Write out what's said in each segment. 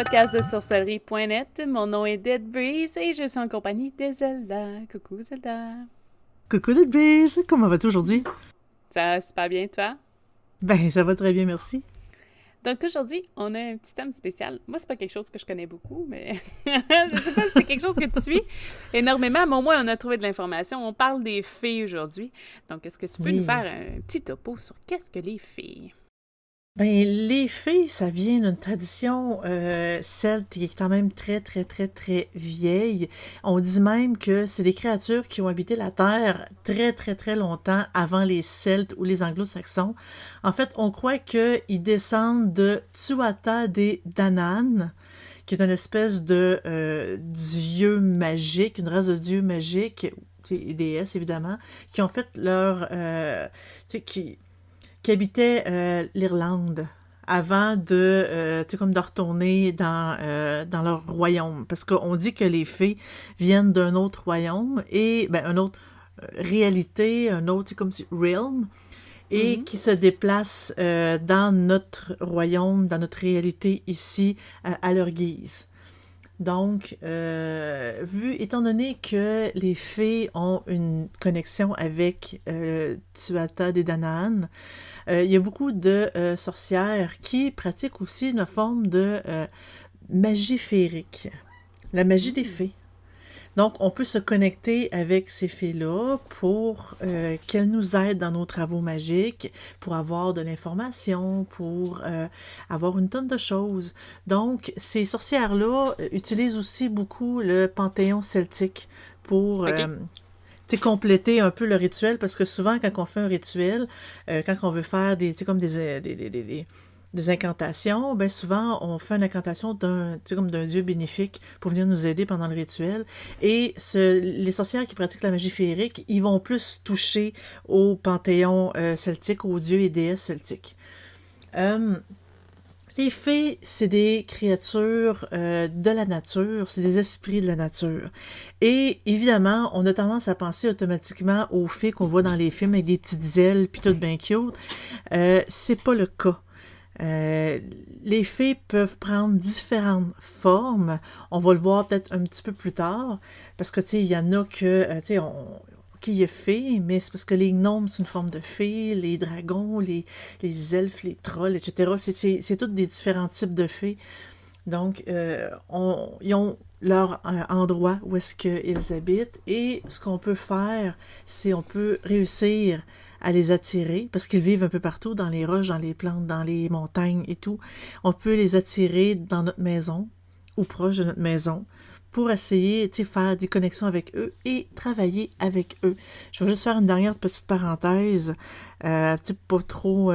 podcast de sorcellerie.net. Mon nom est Dead Breeze et je suis en compagnie de Zelda. Coucou Zelda. Coucou Dead Breeze, comment vas-tu aujourd'hui? Ça va super bien, toi? Ben, ça va très bien, merci. Donc aujourd'hui, on a un petit thème spécial. Moi, c'est pas quelque chose que je connais beaucoup, mais je sais pas si c'est quelque chose que tu suis énormément, mais au moins on a trouvé de l'information. On parle des fées aujourd'hui. Donc, est-ce que tu peux nous faire un petit topo sur qu'est-ce que les fées? Ben, les fées, ça vient d'une tradition celte qui est quand même très, très, très, très vieille. On dit même que c'est des créatures qui ont habité la Terre très, très, très longtemps avant les Celtes ou les Anglo-Saxons. En fait, on croit qu'ils descendent de Tuatha des Danann, qui est une espèce de dieu magique, une race de dieux magiques, et déesses évidemment, qui ont fait leur... qui habitaient l'Irlande avant de, comme de retourner dans leur royaume. Parce qu'on dit que les fées viennent d'un autre royaume, et ben, une autre réalité, un autre, comme si, realm, et qui se déplacent dans notre royaume, dans notre réalité ici, à leur guise. Donc, étant donné que les fées ont une connexion avec Tuatha des Danann, il y a beaucoup de sorcières qui pratiquent aussi une forme de magie féerique, la magie des fées. Donc, on peut se connecter avec ces fées-là pour qu'elles nous aident dans nos travaux magiques, pour avoir de l'information, pour avoir une tonne de choses. Donc, ces sorcières-là utilisent aussi beaucoup le panthéon celtique pour compléter un peu le rituel, parce que souvent, quand on fait un rituel, quand on veut faire des incantations, ben souvent on fait une incantation d'un dieu bénéfique pour venir nous aider pendant le rituel. Et les sorcières qui pratiquent la magie féerique, ils vont plus toucher au panthéon celtique, aux dieux et déesses celtiques. Les fées, c'est des créatures de la nature, c'est des esprits de la nature. Et évidemment, on a tendance à penser automatiquement aux fées qu'on voit dans les films avec des petites ailes puis tout bien cute. C'est pas le cas. Les fées peuvent prendre différentes formes. On va le voir peut-être un petit peu plus tard, parce que, tu sais, il y en a que, qui est fée, mais c'est parce que les gnomes, c'est une forme de fée, les dragons, les elfes, les trolls, etc. C'est tous des différents types de fées. Donc, ils ont leur endroit où est-ce qu'ils habitent, et ce qu'on peut faire, c'est on peut réussir à les attirer, parce qu'ils vivent un peu partout, dans les roches, dans les plantes, dans les montagnes et tout. On peut les attirer dans notre maison, ou proche de notre maison, pour essayer de faire des connexions avec eux et travailler avec eux. Je vais juste faire une dernière petite parenthèse, pas trop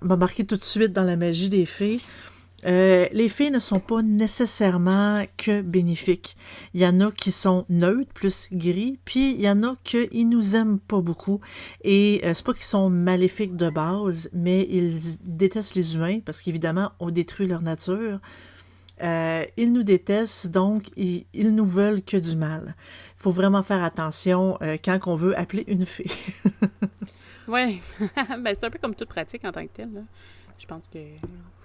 m'embarquer tout de suite dans la magie des fées. Les fées ne sont pas nécessairement que bénéfiques. Il y en a qui sont neutres, plus gris, puis il y en a qui nous aiment pas beaucoup. Et c'est pas qu'ils sont maléfiques de base, mais ils détestent les humains, parce qu'évidemment, on détruit leur nature. Ils nous détestent, donc ils nous veulent que du mal. Il faut vraiment faire attention quand on veut appeler une fée. Oui, ben, c'est un peu comme toute pratique en tant que telle, là. Je pense que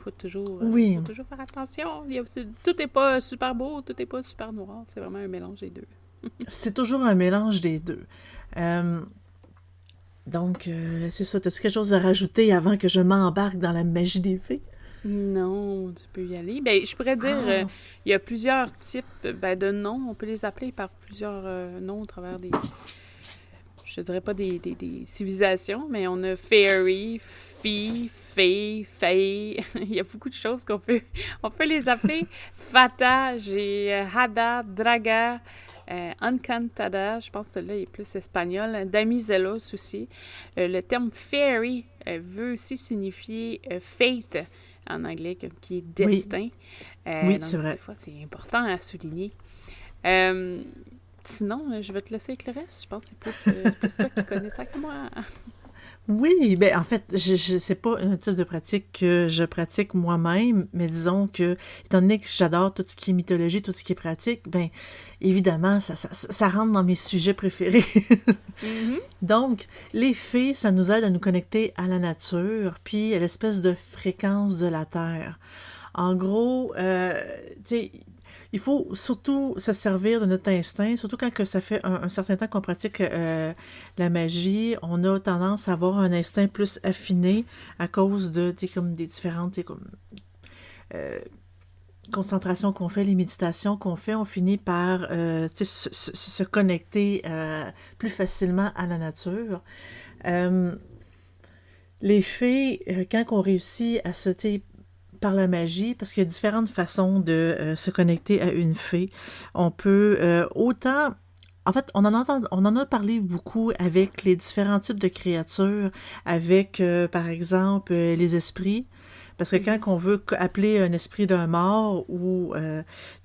faut toujours faire attention. Tout n'est pas super beau, tout n'est pas super noir. C'est vraiment un mélange des deux. C'est toujours un mélange des deux. Donc, c'est ça. As-tu quelque chose à rajouter avant que je m'embarque dans la magie des fées? Non, tu peux y aller. Ben, je pourrais dire, il y a plusieurs types de noms. On peut les appeler par plusieurs noms au travers des... Je dirais pas des civilisations, mais on a fairy, fée, il y a beaucoup de choses on peut les appeler. Fata, j'ai Hada, Draga, Encantada, je pense que celui-là est plus espagnol, Damiselos aussi. Le terme fairy veut aussi signifier fate en anglais, qui est destin. Oui, donc, c'est vrai. Des fois, c'est important à souligner. Sinon, je vais te laisser avec le reste. Je pense que c'est plus toi qui connais ça que moi. Oui, ben en fait, c'est pas un type de pratique que je pratique moi-même, mais disons que, étant donné que j'adore tout ce qui est mythologie, tout ce qui est pratique, ben évidemment, ça rentre dans mes sujets préférés. Donc, les fées, ça nous aide à nous connecter à la nature, puis à l'espèce de fréquence de la Terre. En gros, tu sais, il faut surtout se servir de notre instinct, surtout quand que ça fait un certain temps qu'on pratique la magie, on a tendance à avoir un instinct plus affiné à cause de, tu sais, comme des différentes, tu sais, comme euh, concentrations qu'on fait, les méditations qu'on fait, on finit par se connecter plus facilement à la nature. Euh, les fées, quand on réussit à se, par la magie, parce qu'il y a différentes façons de se connecter à une fée. On peut autant... En fait, on en a parlé beaucoup avec les différents types de créatures, avec, par exemple, les esprits. Parce que quand on veut appeler un esprit d'un mort ou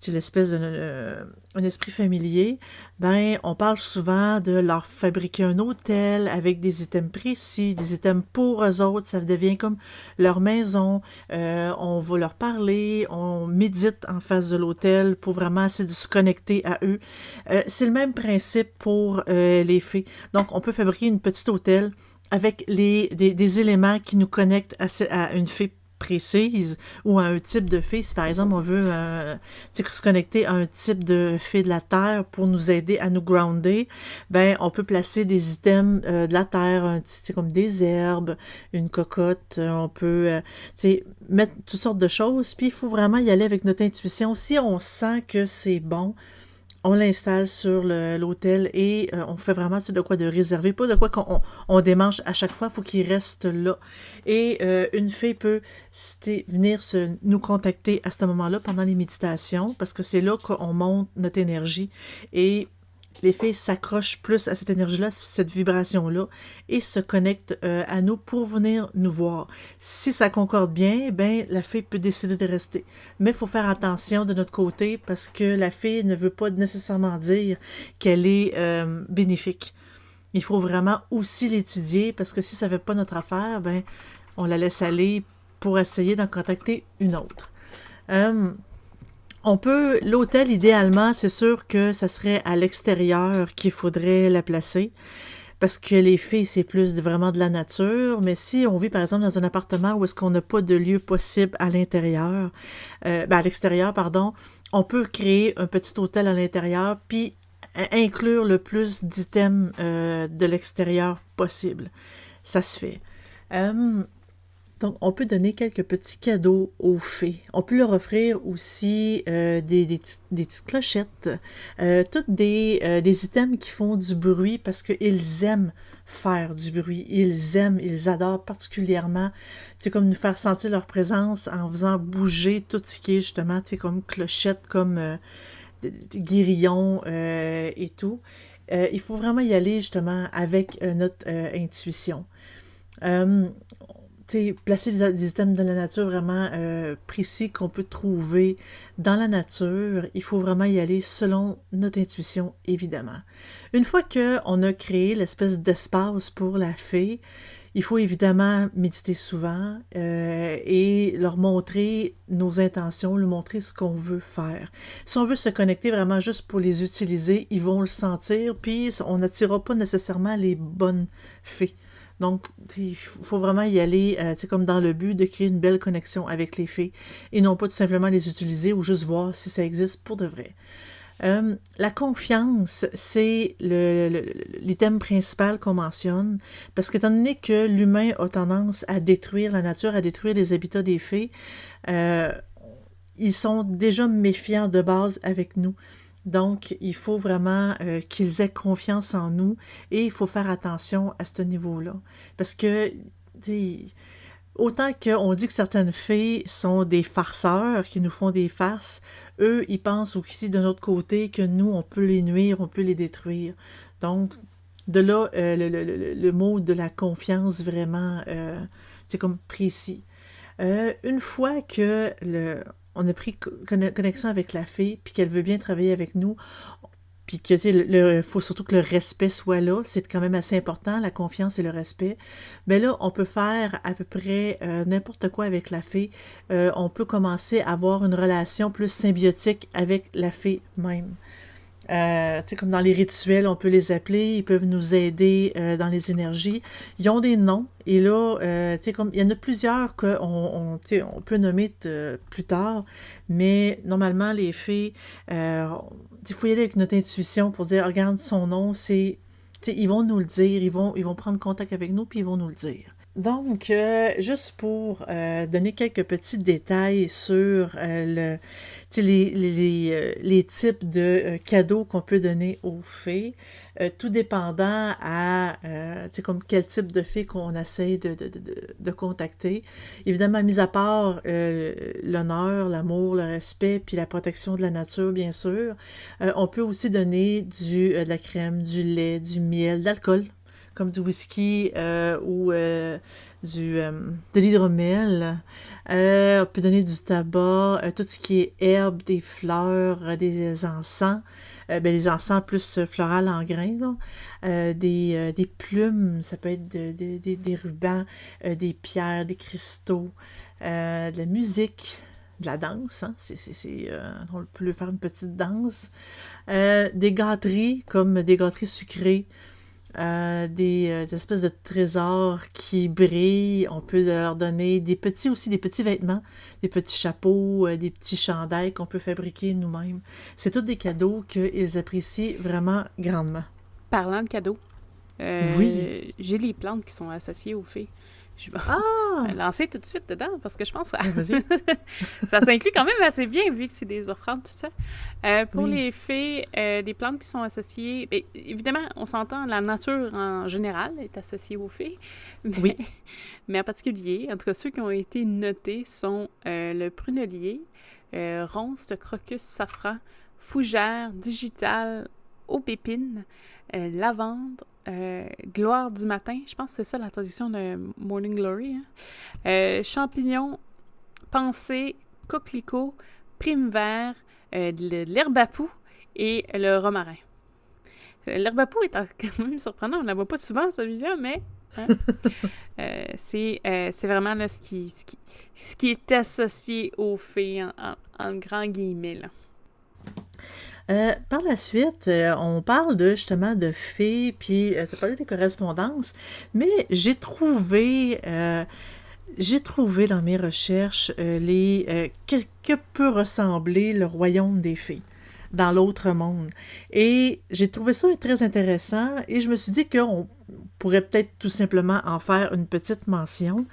l'espèce un esprit familier, ben on parle souvent de leur fabriquer un hôtel avec des items précis, des items pour eux autres, ça devient comme leur maison. On va leur parler, on médite en face de l'hôtel pour vraiment essayer de se connecter à eux. C'est le même principe pour les fées. Donc on peut fabriquer une petite hôtel avec des éléments qui nous connectent à une fée précise ou à un type de fée. Si par exemple on veut se connecter à un type de fée de la terre pour nous aider à nous grounder, ben on peut placer des items de la terre, comme des herbes, une cocotte, on peut mettre toutes sortes de choses, puis il faut vraiment y aller avec notre intuition. Si on sent que c'est bon, on l'installe sur l'hôtel et on fait vraiment de quoi de réserver, pas de quoi qu'on démange à chaque fois, il faut qu'il reste là. Et une fée peut venir nous contacter à ce moment-là pendant les méditations, parce que c'est là qu'on monte notre énergie et les fées s'accrochent plus à cette énergie-là, cette vibration-là, et se connectent à nous pour venir nous voir. Si ça concorde bien, ben la fée peut décider de rester. Mais il faut faire attention de notre côté, parce que la fée ne veut pas nécessairement dire qu'elle est bénéfique. Il faut vraiment aussi l'étudier, parce que si ça ne fait pas notre affaire, ben on la laisse aller pour essayer d'en contacter une autre. L'hôtel, idéalement, c'est sûr que ça serait à l'extérieur qu'il faudrait la placer, parce que les fées, c'est plus vraiment de la nature, mais si on vit, par exemple, dans un appartement où est-ce qu'on n'a pas de lieu possible à l'intérieur, à l'extérieur, pardon, on peut créer un petit hôtel à l'intérieur, puis inclure le plus d'items de l'extérieur possible. Ça se fait. Donc, on peut donner quelques petits cadeaux aux fées. On peut leur offrir aussi des petites clochettes, toutes des items qui font du bruit parce qu'ils aiment faire du bruit. Ils adorent particulièrement, comme nous faire sentir leur présence en faisant bouger tout ce qui est justement, comme clochettes, comme guérillons et tout. Il faut vraiment y aller justement avec notre intuition. Placer des items de la nature vraiment précis qu'on peut trouver dans la nature, il faut vraiment y aller selon notre intuition, évidemment. Une fois qu'on a créé l'espèce d'espace pour la fée, il faut évidemment méditer souvent et leur montrer nos intentions, leur montrer ce qu'on veut faire. Si on veut se connecter vraiment juste pour les utiliser, ils vont le sentir, puis on n'attirera pas nécessairement les bonnes fées. Donc, il faut vraiment y aller, comme dans le but de créer une belle connexion avec les fées et non pas tout simplement les utiliser ou juste voir si ça existe pour de vrai. La confiance, c'est l'item principal qu'on mentionne, parce qu'étant donné que l'humain a tendance à détruire la nature, à détruire les habitats des fées, ils sont déjà méfiants de base avec nous. Donc, il faut vraiment qu'ils aient confiance en nous et il faut faire attention à ce niveau-là. Parce que, autant qu'on dit que certaines fées sont des farceurs, qui nous font des farces, eux, ils pensent aussi de notre côté que nous, on peut les nuire, on peut les détruire. Donc, de là, le mot de la confiance vraiment, c'est comme précis. Une fois que on a pris connexion avec la fée, puis qu'elle veut bien travailler avec nous, puis que il faut surtout que le respect soit là, c'est quand même assez important, la confiance et le respect. Mais là, on peut faire à peu près n'importe quoi avec la fée. On peut commencer à avoir une relation plus symbiotique avec la fée même. Comme dans les rituels, on peut les appeler, ils peuvent nous aider dans les énergies. Ils ont des noms, et là, comme il y en a plusieurs on peut nommer plus tard, mais normalement, les fées, il faut y aller avec notre intuition pour dire, regarde, son nom, c'est... ils vont nous le dire, ils vont prendre contact avec nous, puis ils vont nous le dire. Donc, juste pour donner quelques petits détails sur les types de cadeaux qu'on peut donner aux fées, tout dépendant à comme quel type de fée qu'on essaie de contacter. Évidemment, mis à part l'honneur, l'amour, le respect, puis la protection de la nature, bien sûr, on peut aussi donner de la crème, du lait, du miel, de l'alcool, comme du whisky ou de l'hydromel. On peut donner du tabac, tout ce qui est herbes, des fleurs, des encens. Les encens plus floral en grains, là. Des plumes, ça peut être des rubans, des pierres, des cristaux, de la musique, de la danse, hein? On peut faire une petite danse. Des gâteries, comme des gâteries sucrées. Des espèces de trésors qui brillent. On peut leur donner des petits vêtements, des petits chapeaux, des petits chandails qu'on peut fabriquer nous-mêmes. C'est tous des cadeaux qu'ils apprécient vraiment grandement. Parlant de cadeaux, oui. J'ai les plantes qui sont associées aux fées. Je vais Ah! lancer tout de suite dedans parce que je pense que ça s'inclut quand même assez bien vu que c'est des offrandes, tout ça. Pour les fées, des plantes qui sont associées... Bien, évidemment, on s'entend, la nature en général est associée aux fées. Mais en particulier, en tout cas, ceux qui ont été notés sont le prunelier, ronce, crocus, safran, fougère, digital, aubépine, lavande, gloire du matin, je pense que c'est ça la traduction de Morning Glory, hein? Champignon, pensée, coquelicot, prime vert, l'herbe à poux et le romarin. L'herbe à poux est quand même surprenant, on ne la voit pas souvent celui-là, mais hein? C'est vraiment là, ce qui est associé aux fées en grand guillemets, là. Par la suite, on parle justement de fées, puis tu as parlé des correspondances, mais j'ai trouvé dans mes recherches que peut ressembler le royaume des fées dans l'autre monde. Et j'ai trouvé ça très intéressant, et je me suis dit qu'on pourrait peut-être tout simplement en faire une petite mention.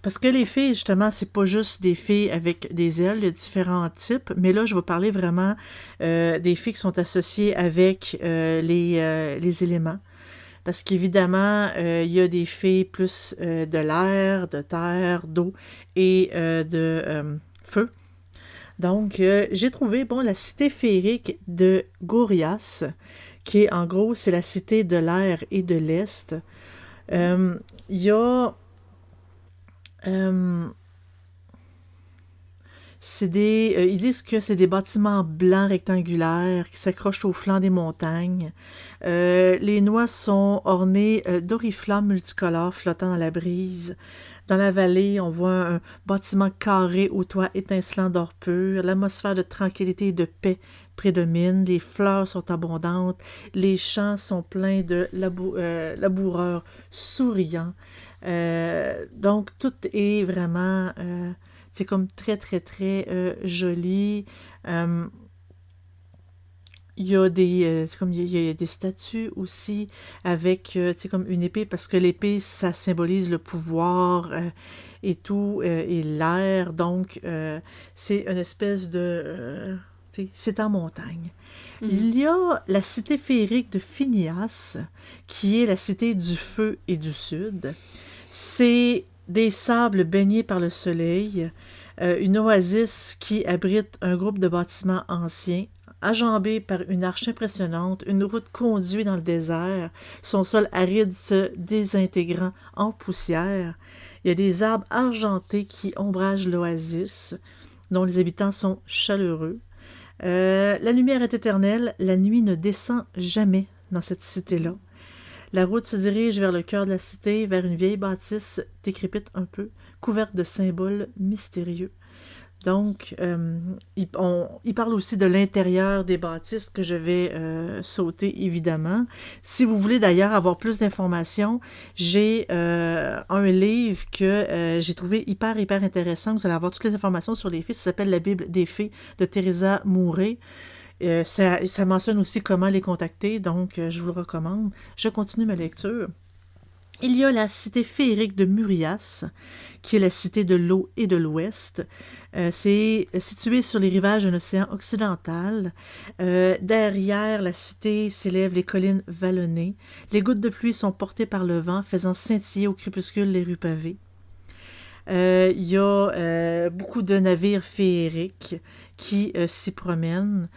Parce que les fées, justement, c'est pas juste des fées avec des ailes, il y a différents types, mais là, je vais parler vraiment des fées qui sont associées avec les éléments. Parce qu'évidemment, il y a des fées plus de l'air, de terre, d'eau et de feu. Donc, j'ai trouvé, la cité féerique de Gorias, qui est, en gros, c'est la cité de l'air et de l'Est. Il y a... ils disent que c'est des bâtiments blancs rectangulaires qui s'accrochent au flanc des montagnes. Les noix sont ornées d'oriflammes multicolores flottant dans la brise. Dans la vallée, on voit un bâtiment carré au toit étincelant d'or pur. L'atmosphère de tranquillité et de paix prédomine. Les fleurs sont abondantes. Les champs sont pleins de laboureurs souriants. Donc, tout est vraiment... c'est comme très, très, très joli. Il y a il y a des statues aussi avec, comme une épée, parce que l'épée, ça symbolise le pouvoir et tout, et l'air. Donc, c'est une espèce de... c'est en montagne. Mm-hmm. Il y a la cité féerique de Phineas, qui est la cité du feu et du sud. C'est des sables baignés par le soleil, une oasis qui abrite un groupe de bâtiments anciens, enjambé par une arche impressionnante, une route conduit dans le désert, son sol aride se désintégrant en poussière. Il y a des arbres argentés qui ombragent l'oasis, dont les habitants sont chaleureux. La lumière est éternelle, la nuit ne descend jamais dans cette cité-là. La route se dirige vers le cœur de la cité, vers une vieille bâtisse décrépite un peu, couverte de symboles mystérieux. Donc, il parle aussi de l'intérieur des bâtisses que je vais sauter, évidemment. Si vous voulez d'ailleurs avoir plus d'informations, j'ai un livre que j'ai trouvé hyper intéressant. Vous allez avoir toutes les informations sur les fées. Ça s'appelle La Bible des fées de Teresa Mouret. Ça mentionne aussi comment les contacter, donc je vous le recommande. Je continue ma lecture. Il y a la cité féerique de Murias, qui est la cité de l'eau et de l'ouest. C'est situé sur les rivages d'un océan occidental. Derrière la cité s'élèvent les collines vallonnées. Les gouttes de pluie sont portées par le vent, faisant scintiller au crépuscule les rues pavées. Il y a beaucoup de navires féeriques qui s'y promènent.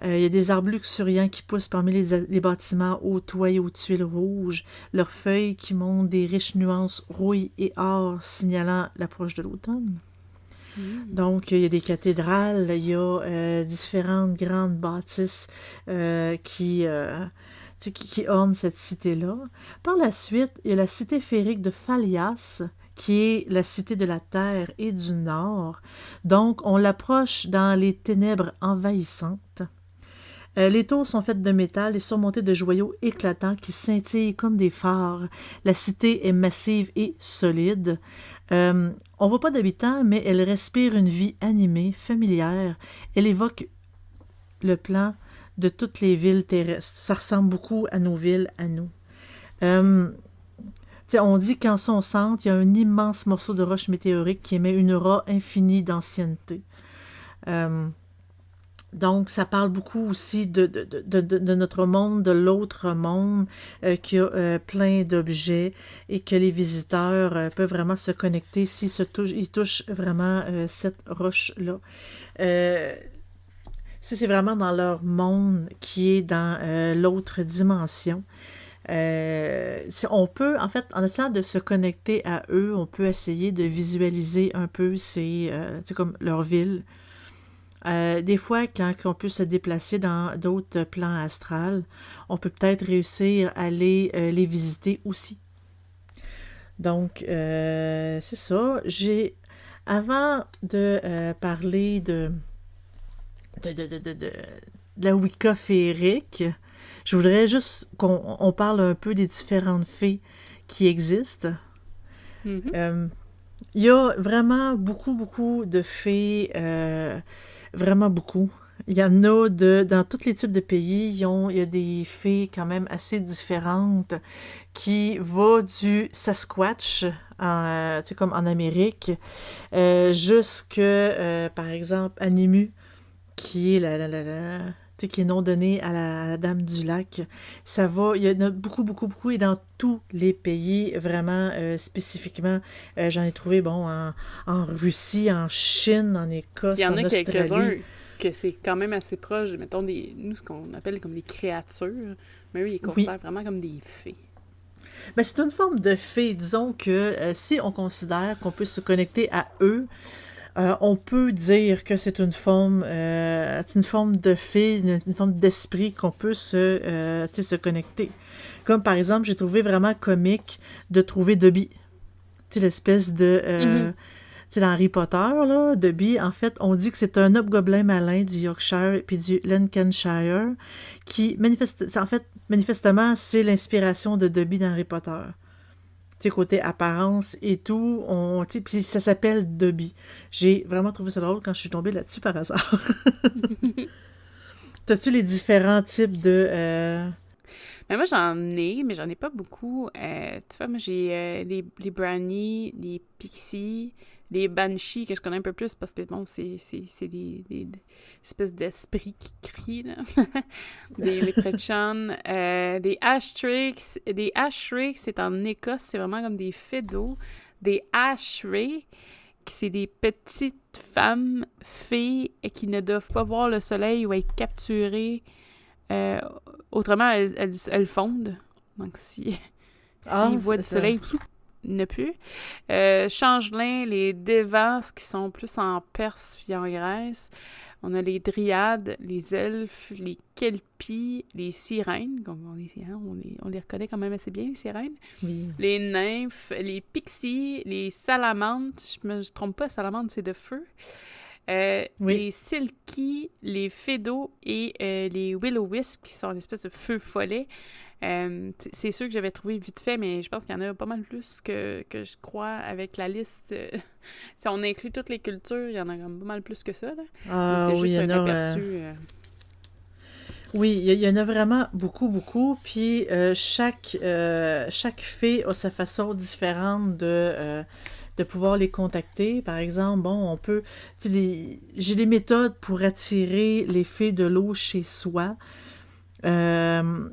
Il y a des arbres luxuriants qui poussent parmi les bâtiments aux toits et aux tuiles rouges, leurs feuilles qui montrent des riches nuances rouille et or, signalant l'approche de l'automne. Donc, il y a des cathédrales, il y a différentes grandes bâtisses qui ornent cette cité-là. Par la suite, il y a la cité féerique de Phalias, qui est la cité de la terre et du nord. Donc, on l'approche dans les ténèbres envahissantes. Les tours sont faites de métal et surmontées de joyaux éclatants qui scintillent comme des phares. La cité est massive et solide. On ne voit pas d'habitants, mais elle respire une vie animée, familière. Elle évoque le plan de toutes les villes terrestres. Ça ressemble beaucoup à nos villes, à nous. On dit qu'en son centre, il y a un immense morceau de roche météorique qui émet une aura infinie d'ancienneté. Donc, ça parle beaucoup aussi de notre monde, de l'autre monde, qui a plein d'objets et que les visiteurs peuvent vraiment se connecter s'ils ils touchent vraiment cette roche-là. C'est vraiment dans leur monde qui est dans l'autre dimension. On peut, en fait, en essayant de se connecter à eux, on peut essayer de visualiser un peu c'est comme leur ville. Des fois, quand on peut se déplacer dans d'autres plans astrales, on peut peut-être réussir à aller les visiter aussi. Donc, c'est ça. Avant de parler de la Wicca féerique, je voudrais juste qu'on parle un peu des différentes fées qui existent. Il y a vraiment beaucoup de fées, vraiment beaucoup. Il y en a dans tous les types de pays, il y a des fées quand même assez différentes qui vont du Sasquatch, comme en Amérique, jusque, par exemple, Animu, qui est qui est non donné à la Dame du Lac. Ça va, il y en a beaucoup, et dans tous les pays, vraiment spécifiquement. J'en ai trouvé, en Russie, en Chine, en Écosse, en Australie. Il y en a quelques-uns que c'est quand même assez proche, mettons, nous, ce qu'on appelle comme des créatures, mais eux, ils les considèrent vraiment comme des fées. Ben, c'est une forme de fée. Disons que si on considère qu'on peut se connecter à eux, on peut dire que c'est une forme de fée, une forme d'esprit qu'on peut se connecter. Comme par exemple, j'ai trouvé vraiment comique de trouver Dobby. L'espèce de... dans Harry Potter, là, Dobby, en fait, on dit que c'est un hobgoblin malin du Yorkshire puis du Lancashire qui, manifestement, c'est l'inspiration de Dobby dans Harry Potter. Côté apparence et tout, puis ça s'appelle Dobby. J'ai vraiment trouvé ça drôle quand je suis tombée là-dessus par hasard. T'as-tu les différents types de... Ben moi, mais j'en ai pas beaucoup. Tu vois, moi, j'ai les brownies, les pixies, les banshees, que je connais un peu plus parce que, bon, c'est des espèces d'esprits qui crient, là. Des leprechauns, des ashtricks. Des ashtricks, c'est en Écosse, c'est vraiment comme des fées d'eau. Des ashrays, c'est des petites femmes fées qui ne doivent pas voir le soleil ou être capturées. Autrement, elles fondent. Donc, s'ils voient du soleil, il n'y en a plus. Changelins, les Devas, qui sont plus en Perse puis en Grèce. On a les Dryades, les Elfes, les Kelpies, les Sirènes. On les reconnaît quand même assez bien, les Sirènes. Oui. Les Nymphes, les Pixies, les Salamandres. Je me trompe pas, Salamandre, c'est de feu. Oui. Les Silky, les Fedo et les Will-O-Wisp, qui sont une espèce de feu follet. C'est ceux que j'avais trouvé vite fait, mais je pense qu'il y en a pas mal plus que je crois avec la liste. Si on inclut toutes les cultures, il y en a pas mal plus que ça, là. Mais Ah c'était oui, il juste y en un a. aperçu. Oui, il y en a vraiment beaucoup, beaucoup. Puis chaque fée a sa façon différente de pouvoir les contacter. Par exemple, bon, on peut. J'ai des méthodes pour attirer les fées de l'eau chez soi. Euh,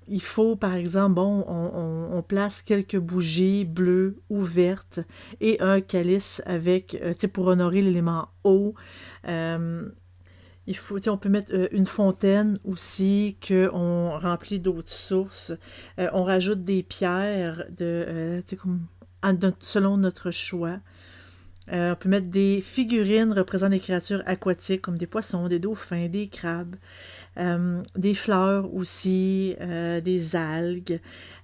il faut, par exemple, bon, on place quelques bougies bleues ou vertes et un calice avec, tu sais, pour honorer l'élément eau. Euh, il faut, tu sais, on peut mettre une fontaine aussi qu'on remplit d'autres sources. On rajoute des pierres tu sais, comme, selon notre choix. On peut mettre des figurines représentant des créatures aquatiques comme des poissons, des dauphins, des crabes. Des fleurs aussi, des algues.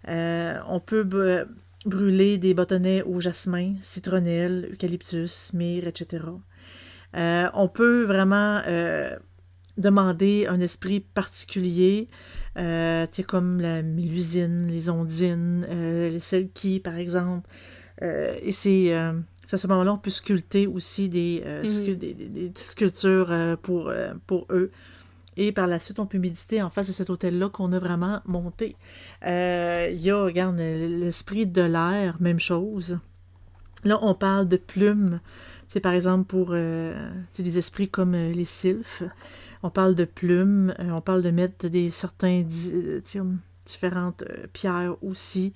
On peut brûler des bâtonnets au jasmin, citronnelle, eucalyptus, myrrhe, etc. On peut vraiment demander un esprit particulier, tu sais, comme la mélusine, les ondines, les selkies, par exemple. Et c'est à ce moment-là, on peut sculpter aussi des sculptures pour eux. Et par la suite, on peut méditer en face de cet hôtel-là qu'on a vraiment monté. Il y a, regarde, l'esprit de l'air, même chose. Là, on parle de plumes. C'est par exemple pour des esprits comme les sylphes. On parle de plumes. On parle de mettre différentes pierres aussi.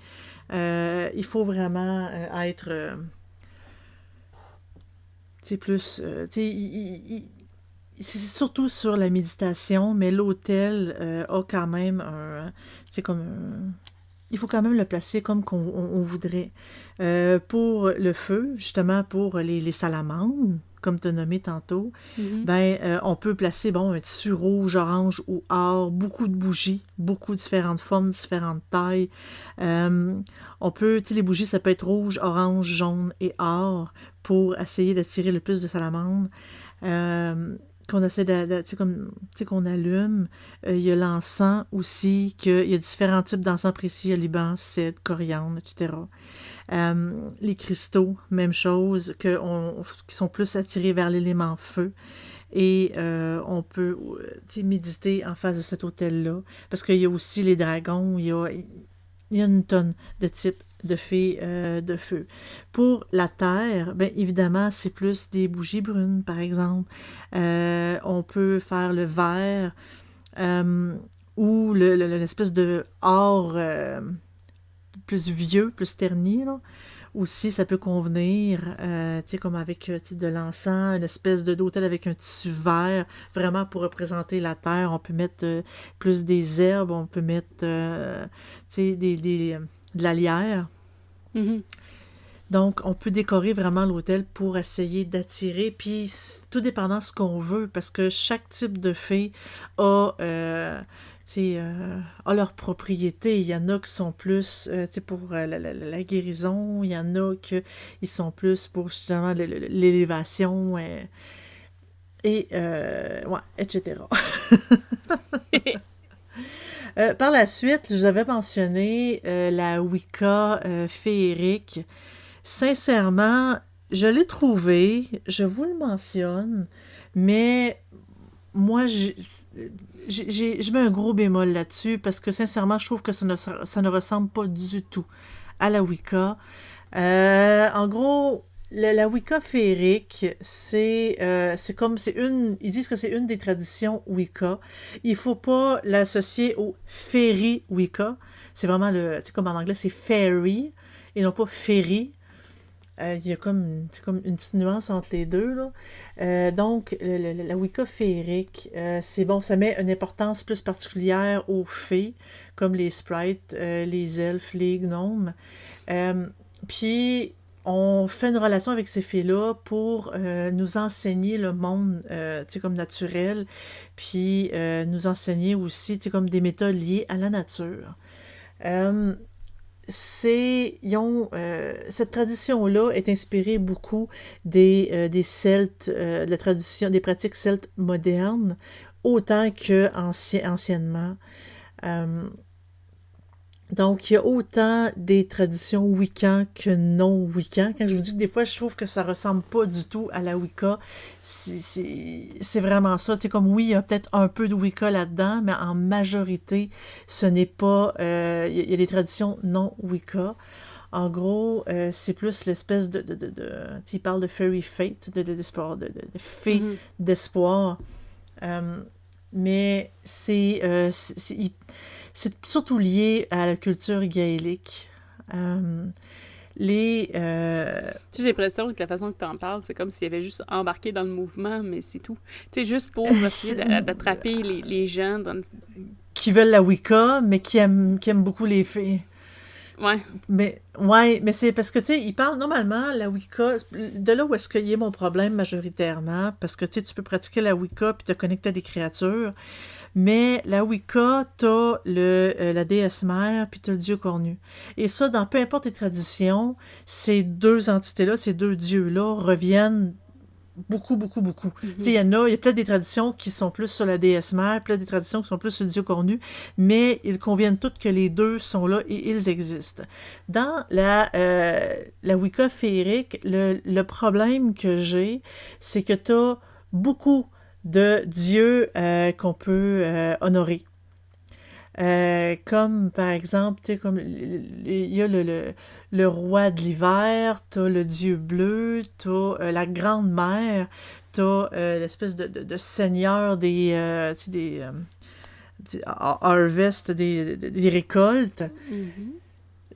Il faut vraiment être plus... c'est surtout sur la méditation, mais l'hôtel a quand même c'est comme il faut quand même le placer comme on voudrait. Pour le feu, justement pour les salamandres, comme tu as nommé tantôt, ben on peut placer bon un tissu rouge, orange ou or, beaucoup de bougies, beaucoup de différentes formes, différentes tailles. On peut, tu sais, les bougies, ça peut être rouge, orange, jaune et or pour essayer d'attirer le plus de salamandres. Qu'on essaie qu'on allume. Il y a l'encens aussi, il y a différents types d'encens précis, il y a liban, cèdre, coriandre, etc. Les cristaux, même chose, qui sont plus attirés vers l'élément feu. Et on peut méditer en face de cet hôtel-là, parce qu'il y a aussi les dragons, il y a une tonne de types de fées de feu. Pour la terre, bien évidemment, c'est plus des bougies brunes, par exemple. On peut faire le vert ou l'espèce de or plus vieux, plus terni, là. Aussi, ça peut convenir, tu sais, comme avec de l'encens, une espèce d'hôtel avec un tissu vert, vraiment pour représenter la terre. On peut mettre plus des herbes, on peut mettre, tu sais, de la lierre. Mm-hmm. Donc, on peut décorer vraiment l'hôtel pour essayer d'attirer, puis tout dépendant de ce qu'on veut, parce que chaque type de fée a, a leur propriété. Il y en a qui sont plus pour la guérison, il y en a qui sont plus pour justement l'élévation, ouais, etc. Par la suite, je vous avais mentionné la Wicca féerique. Sincèrement, je l'ai trouvé, je vous le mentionne, mais moi, je mets un gros bémol là-dessus parce que sincèrement, je trouve que ça ne ressemble pas du tout à la Wicca. En gros, la Wicca féerique, c'est ils disent que c'est une des traditions Wicca. Il faut pas l'associer au fairy Wicca. C'est vraiment tu sais, comme en anglais, c'est fairy et non pas fairy. Il y a comme une petite nuance entre les deux, là. Donc, la Wicca féerique, c'est bon, ça met une importance plus particulière aux fées, comme les sprites, les elfes, les gnomes. Puis, on fait une relation avec ces fées-là pour nous enseigner le monde, tu sais, comme naturel, puis nous enseigner aussi, tu sais, comme des méthodes liées à la nature. cette tradition-là est inspirée beaucoup des Celtes, de la tradition, des pratiques celtes modernes, autant que anciennement. Euh, donc, il y a autant des traditions Wiccan que non Wiccan. Quand je vous dis que des fois, je trouve que ça ressemble pas du tout à la Wicca, c'est vraiment ça. Tu sais, comme oui, il y a peut-être un peu de Wicca là-dedans, mais en majorité, ce n'est pas... il y a des traditions non Wicca. En gros, c'est plus l'espèce tu parles de fairy fate, d'espoir, de fée d'espoir. Mais c'est surtout lié à la culture gaélique. J'ai l'impression que la façon que tu en parles, c'est comme s'il y avait juste embarqué dans le mouvement, mais c'est tout. Tu sais, juste pour essayer d'attraper les gens qui veulent la Wicca, mais qui aiment beaucoup les fées. Ouais. Mais c'est parce que, tu sais, ils parlent normalement, la Wicca, de là où est-ce qu'il y a mon problème majoritairement, parce que, tu sais, tu peux pratiquer la Wicca puis te connecter à des créatures, mais la Wicca, t'as la déesse mère puis t'as le dieu cornu. Et ça, dans peu importe les traditions, ces deux entités-là, ces deux dieux-là reviennent beaucoup. Tu sais, il y a peut-être des traditions qui sont plus sur la déesse mère, peut-être des traditions qui sont plus sur le dieu cornu, mais ils conviennent toutes que les deux sont là et ils existent. Dans la Wicca féerique, le problème que j'ai, c'est que tu as beaucoup de dieux qu'on peut honorer. Comme par exemple, tu sais, comme il y a le roi de l'hiver, t'as le dieu bleu, t'as la grande mère, t'as l'espèce de seigneur des, tu sais, des harvest, des récoltes.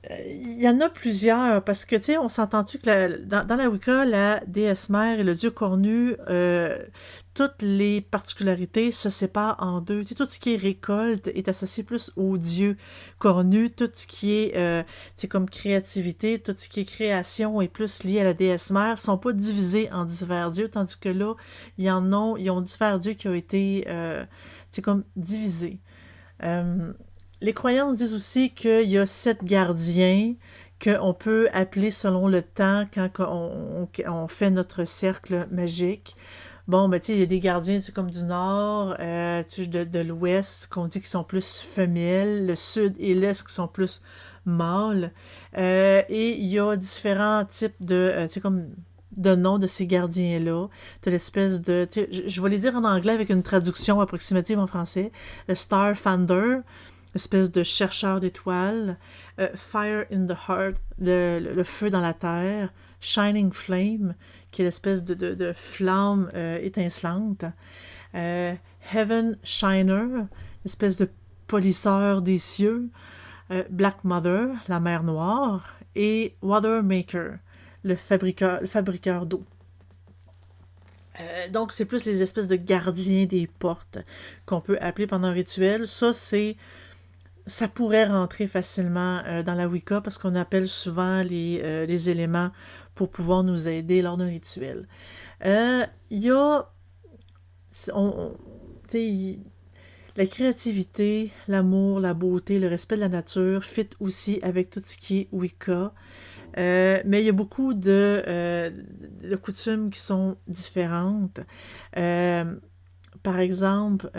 Il y en a plusieurs, parce que, tu sais, on s'entend-tu que dans la Wicca, la déesse mère et le dieu cornu, toutes les particularités se séparent en deux. Tu sais, tout ce qui est récolte est associé plus au dieu cornu, tout ce qui est, c'est comme créativité, tout ce qui est création est plus lié à la déesse mère, sont pas divisés en divers dieux, tandis que là, ils ont divers dieux qui ont été, c'est comme divisés. Les croyances disent aussi qu'il y a 7 gardiens qu'on peut appeler selon le temps quand on fait notre cercle magique. Bon, ben, tu sais, il y a des gardiens, tu sais, comme du nord, tu sais, de l'ouest, qu'on dit qu'ils sont plus femelles, le sud et l'est qui sont plus mâles. Et il y a différents types de noms de ces gardiens-là. Tu as l'espèce de... Tu sais, je vais les dire en anglais avec une traduction approximative en français. Le Starfinder, espèce de chercheur d'étoiles, Fire in the Heart, le feu dans la terre, Shining Flame, qui est l'espèce de flamme étincelante, Heaven Shiner, espèce de polisseur des cieux, Black Mother, la mer noire, et Water Maker, le fabriqueur d'eau. Donc, c'est plus les espèces de gardiens des portes qu'on peut appeler pendant un rituel. Ça pourrait rentrer facilement dans la Wicca parce qu'on appelle souvent les éléments pour pouvoir nous aider lors d'un rituel. Il y a... la créativité, l'amour, la beauté, le respect de la nature fit aussi avec tout ce qui est Wicca. Mais il y a beaucoup de coutumes qui sont différentes. Par exemple,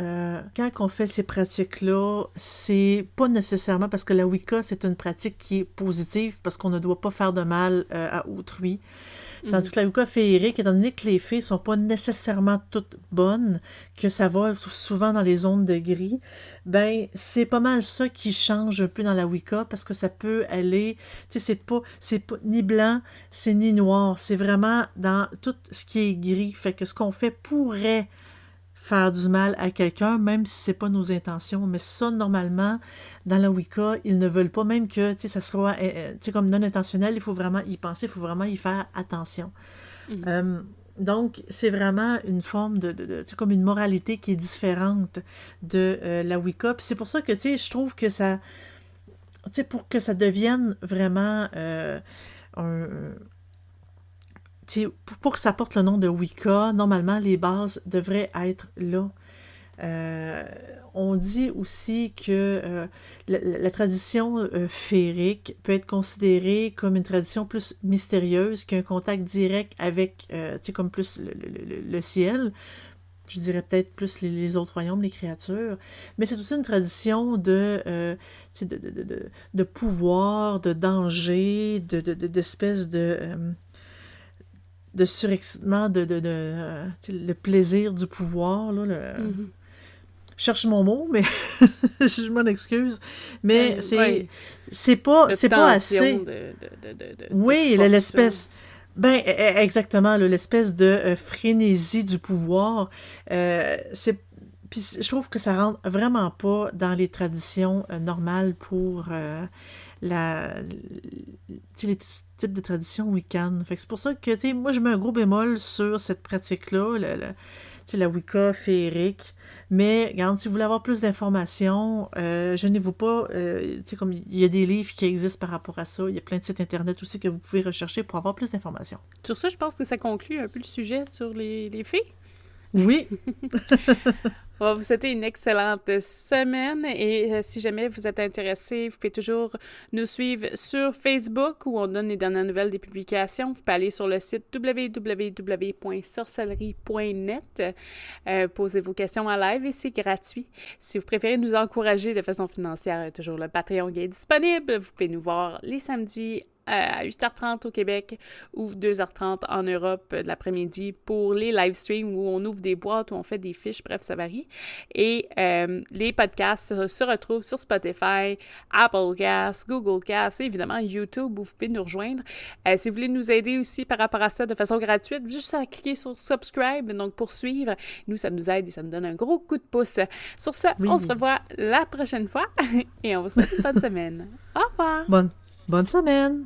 quand on fait ces pratiques-là, c'est pas nécessairement parce que la Wicca, c'est une pratique qui est positive parce qu'on ne doit pas faire de mal à autrui. Tandis que la Wicca féerique, étant donné que les fées sont pas nécessairement toutes bonnes, que ça va souvent dans les zones de gris, ben c'est pas mal ça qui change un peu dans la Wicca parce que ça peut aller, tu sais, c'est pas ni blanc, c'est ni noir, c'est vraiment dans tout ce qui est gris. Fait que ce qu'on fait pourrait faire du mal à quelqu'un, même si c'est pas nos intentions. Mais ça, normalement, dans la Wicca, ils ne veulent pas, même que, tu sais, ça soit, tu sais, comme non intentionnel, il faut vraiment y penser, il faut vraiment y faire attention. Donc, c'est vraiment une forme tu sais, comme une moralité qui est différente de la Wicca. Puis c'est pour ça que, tu sais, je trouve que ça, tu sais, pour que ça devienne vraiment pour que ça porte le nom de Wicca, normalement, les bases devraient être là. On dit aussi que la tradition féerique peut être considérée comme une tradition plus mystérieuse, qui a un contact direct avec, tu sais, comme plus le ciel. Je dirais peut-être plus les autres royaumes, les créatures. Mais c'est aussi une tradition tu sais, de pouvoir, de danger, d'espèce de surexcitement, tu sais, le plaisir du pouvoir, là, Mhm. je cherche mon mot, mais je m'en excuse. Mais Ouais. c'est pas De assez. tension, de Oui, force. l'espèce. Ben, exactement, là, l'espèce de frénésie du pouvoir. C'est. Puis je trouve que ça rentre vraiment pas dans les traditions normales pour tu sais, les types de traditions wiccanes. Fait que c'est pour ça que, tu sais, moi, je mets un gros bémol sur cette pratique-là, tu sais, la Wicca féerique. Mais, regarde, si vous voulez avoir plus d'informations, gênez-vous pas. Tu sais, comme il y a des livres qui existent par rapport à ça. Il y a plein de sites Internet aussi que vous pouvez rechercher pour avoir plus d'informations. Sur ça, je pense que ça conclut un peu le sujet sur les fées. Oui, On va vous souhaiter une excellente semaine et si jamais vous êtes intéressé, vous pouvez toujours nous suivre sur Facebook où on donne les dernières nouvelles des publications. Vous pouvez aller sur le site www.sorcellerie.net, poser vos questions en live et c'est gratuit. Si vous préférez nous encourager de façon financière, il y a toujours le Patreon qui est disponible. Vous pouvez nous voir les samedis à 8h30 au Québec ou 2h30 en Europe de l'après-midi pour les live streams où on ouvre des boîtes, où on fait des fiches, bref, ça varie. Et les podcasts se retrouvent sur Spotify, Apple Cast, Google Cast et évidemment YouTube où vous pouvez nous rejoindre. Si vous voulez nous aider aussi par rapport à ça de façon gratuite, juste à cliquer sur subscribe, donc pour suivre. Nous, ça nous aide et ça nous donne un gros coup de pouce. Sur ce, oui. on se revoit la prochaine fois et on vous souhaite une bonne semaine. Au revoir! Bonne semaine!